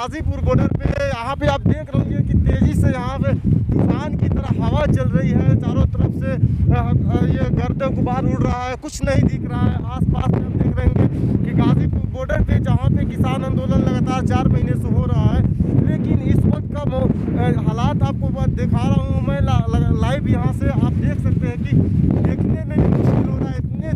Ghazipur border पे यहाँ पे आप देख रहे होंगे कि तेज़ी से यहाँ पे तूफान की तरह हवा चल रही है। चारों तरफ से ये गर्द गुबार उड़ रहा है, कुछ नहीं दिख रहा है। आसपास में हम देख रहे हैं कि गाजीपुर बॉर्डर पे जहाँ पे किसान आंदोलन लगातार 4 महीने से हो रहा है, लेकिन इस वक्त का हालात आपको दिखा रहा हूँ मैं लाइव। यहाँ से आप देख सकते हैं कि देखने में भी मुश्किल हो रहा है, इतने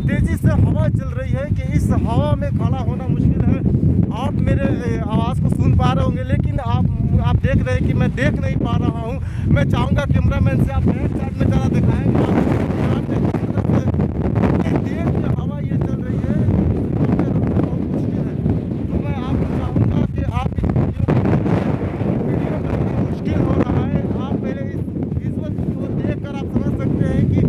तेज़ी से हवा चल रही है कि इस हवा में खड़ा होना मुश्किल है। आप मेरे आवाज़ को सुन पा रहे होंगे, लेकिन आप देख रहे हैं कि मैं देख नहीं पा रहा हूँ। मैं चाहूँगा कैमरामैन से आप बैक साइड में ज़रा दिखाएंगे। तेज हवा ये चल रही है, बहुत मुश्किल है। तो मैं आपको चाहूँगा कि आप इस वीडियो में मुश्किल हो रहा है। आप मेरे इस विजुअल को देख कर आप समझ सकते हैं कि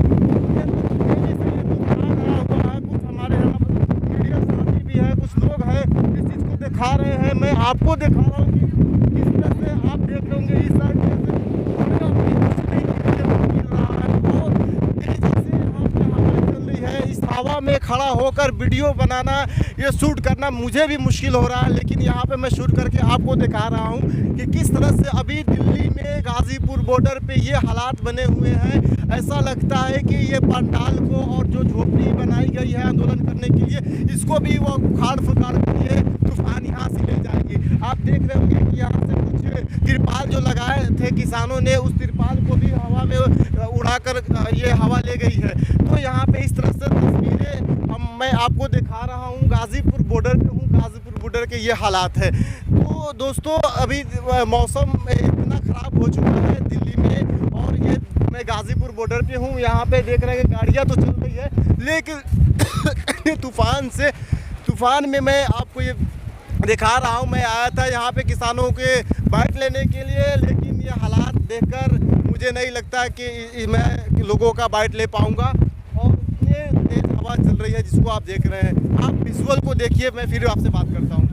दिखा रहे हैं। मैं आपको दिखा रहा हूँ कि किस तरह से आप देख रहे होंगे इस साइड से चल रही है। इस हवा में खड़ा होकर वीडियो बनाना, ये शूट करना मुझे भी मुश्किल हो रहा है, लेकिन यहाँ पे मैं शूट करके आपको दिखा रहा हूँ कि किस तरह से अभी दिल्ली में गाजीपुर बॉर्डर पे ये हालात बने हुए हैं। ऐसा लगता है कि ये पंडाल को और जो झोपड़ी बनाई गई है आंदोलन करने के लिए, इसको भी वो उखाड़ फुखाड़ के तूफान यहाँ से ले जाएगी। आप देख रहे होंगे कि यहाँ से कुछ तिरपाल जो लगाए थे किसानों ने, उस तिरपाल को भी हवा में उड़ाकर ये हवा ले गई है। तो यहाँ पे इस तरह से तस्वीरें मैं आपको दिखा रहा हूँ। गाजीपुर बॉर्डर पे हूँ, गाजीपुर बॉर्डर के ये हालात है। तो दोस्तों अभी मौसम इतना ख़राब हो चुका है दिल्ली में, और ये मैं गाजीपुर बॉर्डर पे हूँ। यहाँ पे देख रहे हैं कि गाड़ियाँ तो चल रही है, लेकिन तूफान में मैं आपको ये दिखा रहा हूँ। मैं आया था यहाँ पे किसानों के बाइट लेने के लिए, लेकिन ये हालात देखकर मुझे नहीं लगता कि मैं लोगों का बाइट ले पाऊँगा। और इतने तेज हवा चल रही है जिसको आप देख रहे हैं। आप विजुअल को देखिए, मैं फिर आपसे बात करता हूँ।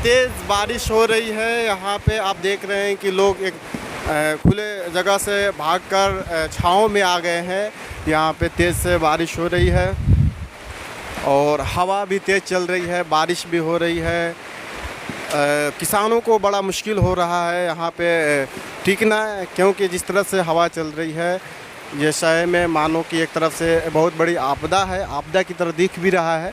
तेज़ बारिश हो रही है। यहाँ पे आप देख रहे हैं कि लोग एक खुले जगह से भागकर छाँव में आ गए हैं। यहाँ पे तेज़ से बारिश हो रही है और हवा भी तेज़ चल रही है, बारिश भी हो रही है। किसानों को बड़ा मुश्किल हो रहा है यहाँ पे टिकना, क्योंकि जिस तरह से हवा चल रही है ये शहर में मानो कि एक तरफ से बहुत बड़ी आपदा है, आपदा की तरह दिख भी रहा है।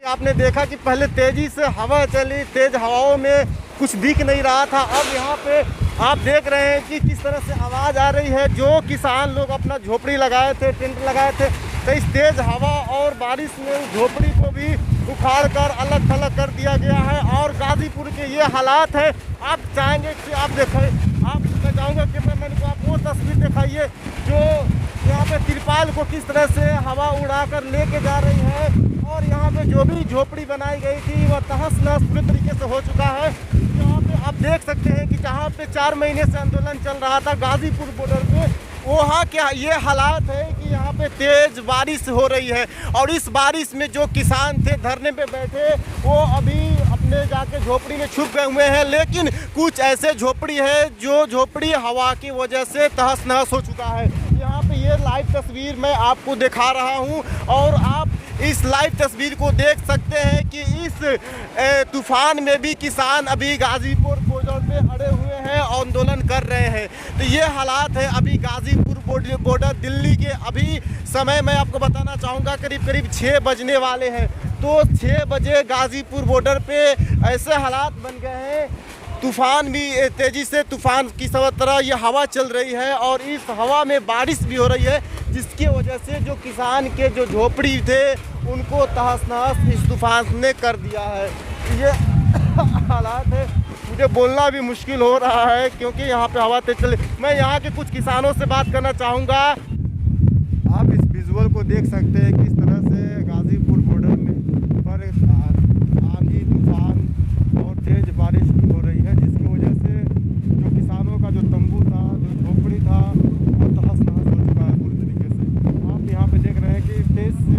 आपने देखा कि पहले तेजी से हवा चली, तेज हवाओं में कुछ दिख नहीं रहा था। अब यहाँ पे आप देख रहे हैं कि किस तरह से आवाज़ आ रही है। जो किसान लोग अपना झोपड़ी लगाए थे, टेंट लगाए थे, तो इस तेज़ हवा और बारिश में उस झोपड़ी को भी उखाड़ कर अलग थलग कर दिया गया है। और गाजीपुर के ये हालात है। आप चाहेंगे कि आप देखें, मैं चाहूँगा कि मैंने आप वो तस्वीर दिखाइए जो यहाँ पे तिरपाल को किस तरह से हवा उड़ाकर लेके जा रही है। और यहाँ पे जो भी झोपड़ी बनाई गई थी वह तहस नहस पूरे तरीके से हो चुका है। यहाँ पे आप देख सकते हैं कि जहाँ पे 4 महीने से आंदोलन चल रहा था गाजीपुर बॉर्डर पे, वहाँ क्या ये हालात है कि यहाँ पे तेज़ बारिश हो रही है। और इस बारिश में जो किसान थे धरने पे बैठे, वो अभी अपने जाके झोपड़ी में छुप गए हुए हैं। लेकिन कुछ ऐसे झोपड़ी है जो झोपड़ी हवा की वजह से तहस नहस हो चुका है। यहाँ पे ये लाइव तस्वीर मैं आपको दिखा रहा हूँ, और आप इस लाइव तस्वीर को देख सकते हैं कि इस तूफान में भी किसान अभी गाजीपुर बॉर्डर पे अड़े हुए हैं, आंदोलन कर रहे हैं। तो ये हालात है अभी गाजीपुर बॉर्डर दिल्ली के। अभी समय मैं आपको बताना चाहूँगा करीब 6 बजने वाले हैं। तो 6 बजे गाजीपुर बॉर्डर पे ऐसे हालात बन गए हैं। तूफ़ान भी तेज़ी से तूफ़ान की तरह ये हवा चल रही है, और इस हवा में बारिश भी हो रही है, जिसकी वजह से जो किसान के जो झोपड़ी थे उनको तहस-नहस इस तूफान ने कर दिया है। ये हालात है, मुझे बोलना भी मुश्किल हो रहा है क्योंकि यहाँ पे हवा तेज चले। मैं यहाँ के कुछ किसानों से बात करना चाहूँगा। आप इस विजुअल को देख सकते हैं किस तरह से गाजीपुर बॉर्डर में पर आंधी, तूफान और तेज़ बारिश हो रही है, जिसकी वजह से जो किसानों का जो तंबू था, जो झोपड़ी था, वो तहस-नहस हो चुका है पूरी तरीके से। आप यहाँ पे देख रहे हैं कि तेज़ से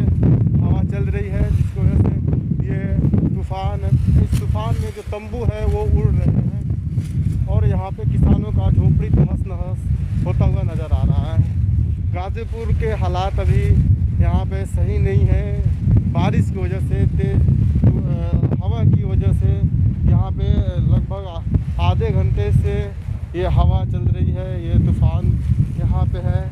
हवा चल रही है, जिसकी वजह से ये इस तूफान में जो तंबू है वो उड़ रहे हैं और यहाँ पे किसानों का झोपड़ी तहस-नहस होता हुआ नज़र आ रहा है। गाजीपुर के हालात अभी यहाँ पे सही नहीं है। बारिश की वजह से, तेज़ हवा की वजह से यहाँ पे लगभग आधे घंटे से ये हवा चल रही है, ये तूफ़ान यहाँ पे है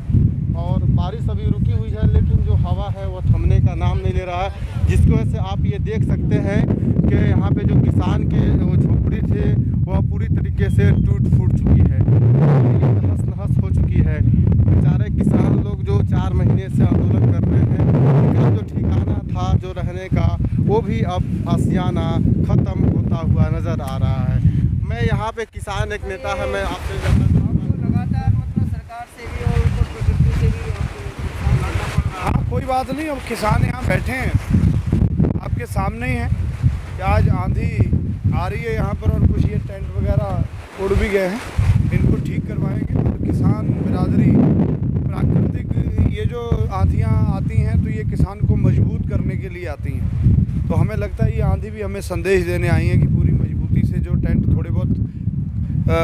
और बारिश अभी रुकी हुई है, लेकिन जो हवा है वो थमने का नाम नहीं ले रहा है, जिसकी वजह से आप ये देख सकते हैं कि यहाँ पे जो किसान के वो झोपड़ी थे वह पूरी तरीके से टूट-फूट चुकी है, तहस-नहस हो चुकी है। बेचारे किसान लोग जो 4 महीने से आंदोलन कर रहे हैं, उनका जो ठिकाना था जो रहने का, वो भी अब आशियाना ख़त्म होता हुआ नज़र आ रहा है। मैं यहाँ पे किसान एक नेता है, मैं आपसे जानना चाहूँगा, लगातार मतलब सरकार से भी और ऊपर प्रकृति से भी आपको लड़ना पड़ रहा है। हाँ, कोई बात नहीं, अब किसान यहाँ बैठे हैं, आपके सामने ही हैं कि आज आंधी आ रही है यहाँ पर और कुछ ये टेंट वगैरह उड़ भी गए हैं, इनको ठीक करवाएंगे। और किसान बिरादरी, प्राकृतिक ये जो आंधियाँ आती हैं तो ये किसान को मजबूत करने के लिए आती हैं, तो हमें लगता है ये आंधी भी हमें संदेश देने आई है कि पूरी मजबूती से जो टेंट थोड़े बहुत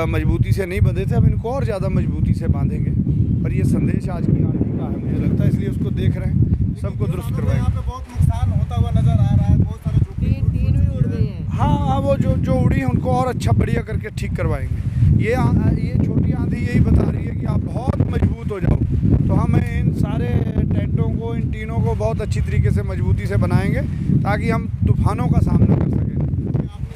मजबूती से नहीं बंधे थे, अब इनको और ज़्यादा मजबूती से बांधेंगे। पर ये संदेश आज की आंधी का है, मुझे लगता है, इसलिए उसको देख रहे हैं, सबको दुरुस्त करवाएंगे। यहाँ पे बहुत नुकसान होता हुआ नज़र आ रहा है, बहुत सारे तीन भी उड़ गई हैं। हाँ, वो जो उड़ी है उनको और अच्छा बढ़िया करके ठीक करवाएंगे। ये छोटी आंधी यही बता रही है कि आप बहुत मजबूत हो जाओ, तो हम इन सारे टेंटों को, इन टीनों को बहुत अच्छी तरीके से मजबूती से बनाएंगे ताकि हम तूफानों का सामना कर सकें। आपने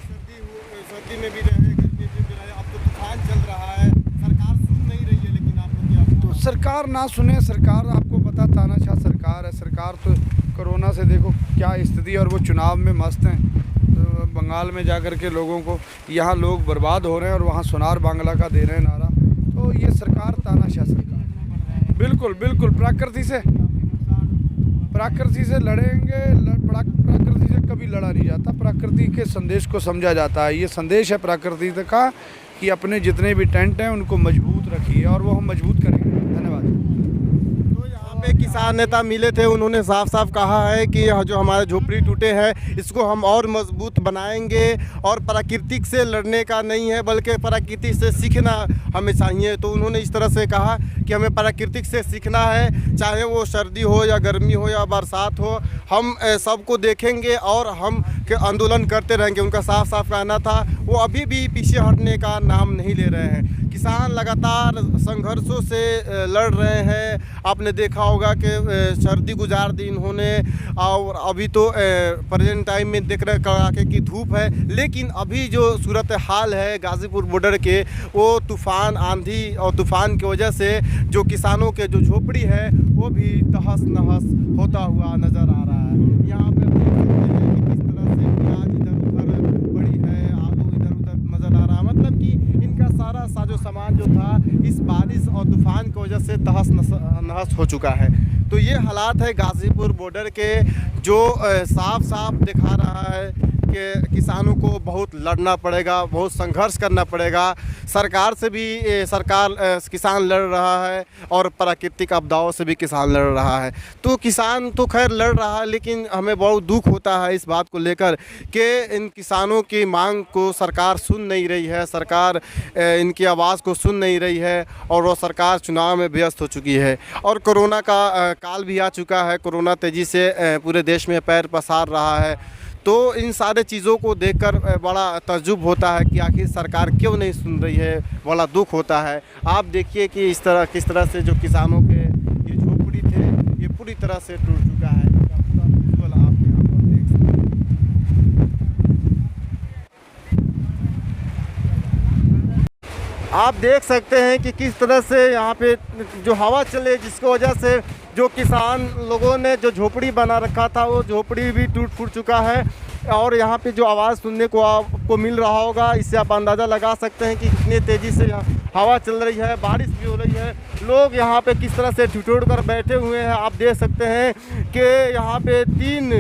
सर्दी में भी रहे करके अब तो तूफान चल रहा है, सरकार सुन नहीं रही है, लेकिन आप लोग क्या? तो सरकार ना सुने, सरकार आपको पता तानाशाह सरकार है, सरकार तो कोरोना से देखो क्या स्थिति है और वो चुनाव में मस्त हैं। तो बंगाल में जाकर के लोगों को, यहाँ लोग बर्बाद हो रहे हैं और वहाँ सोनार बांग्ला का दे रहे हैं नारा, तो ये सरकार तानाशाह सरकार। बिल्कुल बिल्कुल, प्रकृति से लड़ेंगे, प्रकृति से कभी लड़ा नहीं जाता, प्रकृति के संदेश को समझा जाता है। ये संदेश है प्रकृति का कि अपने जितने भी टेंट हैं उनको मजबूत रखिए और वो हम मजबूत करेंगे। धन्यवाद। तो यहाँ पे किसान नेता मिले थे, उन्होंने साफ साफ कहा है कि यह जो हमारे झोपड़ी टूटे हैं इसको हम और मजबूत बनाएंगे और प्राकृतिक से लड़ने का नहीं है बल्कि प्रकृति से सीखना हमें चाहिए। तो उन्होंने इस तरह से कहा कि हमें प्राकृतिक से सीखना है, चाहे वो सर्दी हो या गर्मी हो या बरसात हो, हम सबको देखेंगे और हम के आंदोलन करते रहेंगे। उनका साफ साफ कहना था, वो अभी भी पीछे हटने का नाम नहीं ले रहे हैं। किसान लगातार संघर्षों से लड़ रहे हैं। आपने देखा होगा कि सर्दी गुजार दी इन्होंने, और अभी तो प्रेजेंट टाइम में देख रहे कड़ाके की धूप है, लेकिन अभी जो सूरत हाल है गाजीपुर बॉर्डर के, वो तूफ़ान, आंधी और तूफ़ान की वजह से जो किसानों के जो झोपड़ी है वो भी तहस नहस होता हुआ नज़र आ रहा है। यहाँ पे देख सकते हैं कि किस तरह से प्याज इधर उधर पड़ी है, आलू इधर उधर नज़र आ रहा है, मतलब कि इनका सारा साजो सामान जो था इस बारिश और तूफ़ान की वजह से तहस नहस हो चुका है। तो ये हालात है गाजीपुर बॉर्डर के, जो साफ साफ दिखा रहा है कि किसानों को बहुत लड़ना पड़ेगा, बहुत संघर्ष करना पड़ेगा। सरकार से भी किसान लड़ रहा है और प्राकृतिक आपदाओं से भी किसान लड़ रहा है। तो किसान तो खैर लड़ रहा है, लेकिन हमें बहुत दुख होता है इस बात को लेकर कि इन किसानों की मांग को सरकार सुन नहीं रही है, सरकार इनकी आवाज़ को सुन नहीं रही है और वो सरकार चुनाव में व्यस्त हो चुकी है। और कोरोना का काल भी आ चुका है, कोरोना तेज़ी से पूरे देश में पैर पसार रहा है। तो इन सारे चीज़ों को देखकर बड़ा तजुब होता है कि आखिर सरकार क्यों नहीं सुन रही है, बड़ा दुख होता है। आप देखिए कि किस तरह से जो किसानों के ये झोपड़ी थे ये पूरी तरह से टूट चुका है। पूरा विजुअल आप यहाँ पर देख सकते हैं। आप देख सकते हैं कि किस तरह से यहाँ पे जो हवा चले, जिसकी वजह से जो किसान लोगों ने जो झोपड़ी बना रखा था वो झोपड़ी भी टूट फूट चुका है। और यहाँ पे जो आवाज़ सुनने को आपको मिल रहा होगा, इससे आप अंदाज़ा लगा सकते हैं कि कितनी तेज़ी से हवा चल रही है, बारिश भी हो रही है। लोग यहाँ पे किस तरह से ठिठुर कर बैठे हुए हैं। आप देख सकते हैं कि यहाँ पे 3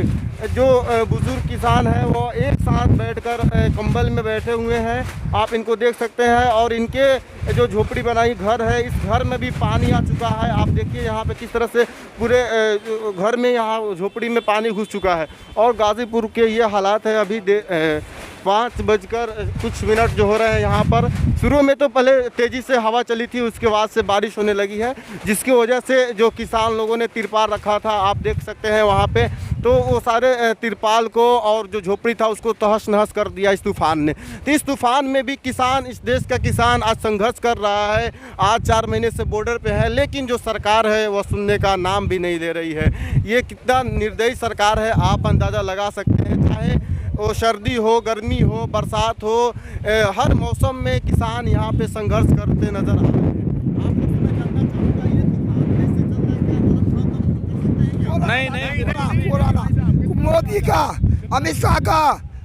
जो बुज़ुर्ग किसान हैं वो एक साथ बैठकर कंबल में बैठे हुए हैं, आप इनको देख सकते हैं। और इनके जो झोपड़ी बनाई घर है, इस घर में भी पानी आ चुका है। आप देखिए यहाँ पे किस तरह से पूरे घर में यहाँ झोपड़ी में पानी घुस चुका है। और गाज़ीपुर के ये हालात है अभी 5:00 जो हो रहे हैं यहाँ पर। शुरू में तो पहले तेज़ी से हवा चली थी, उसके बाद से बारिश होने लगी है, जिसकी वजह से जो किसान लोगों ने तिरपाल रखा था, आप देख सकते हैं वहाँ पे, तो वो सारे तिरपाल को और जो झोपड़ी था उसको तहस नहस कर दिया इस तूफ़ान ने। तो इस तूफ़ान में भी किसान, इस देश का किसान आज संघर्ष कर रहा है। आज 4 महीने से बॉर्डर पे है, लेकिन जो सरकार है वह सुनने का नाम भी नहीं ले रही है। ये कितना निर्दयी सरकार है, आप अंदाज़ा लगा सकते हैं। चाहे वो सर्दी हो, गर्मी हो, बरसात हो, हर मौसम में किसान यहाँ पे संघर्ष करते नज़र आ रहे हैं। आपको मैं जानना चाहूँगा, ये तूफ़ान कैसे चल रहा है, क्या थोड़ा नहीं पुराना मोदी का, अमित शाह का,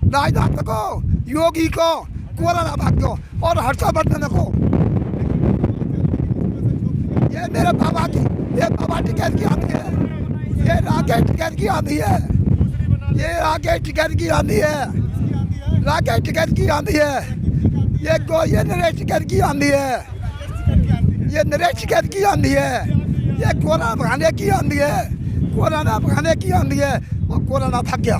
राजनाथ को, योगी को, कोरोना भाग को और हर्षवर्धन को। ये मेरे बाबा की, ये बाबा टिकट की आंधी है, ये राकेश टिकट की आंधी है, ये राकेश टिकट की आंधी है, राकेश टिकट की आंधी है, ये नरेश टिकट की आंधी है, ये नरेश टिकट की आंधी है, ये कोरोना भगाने की आंधी है, कोरोना भगाने की आंधी है और कोरोना भाग गया।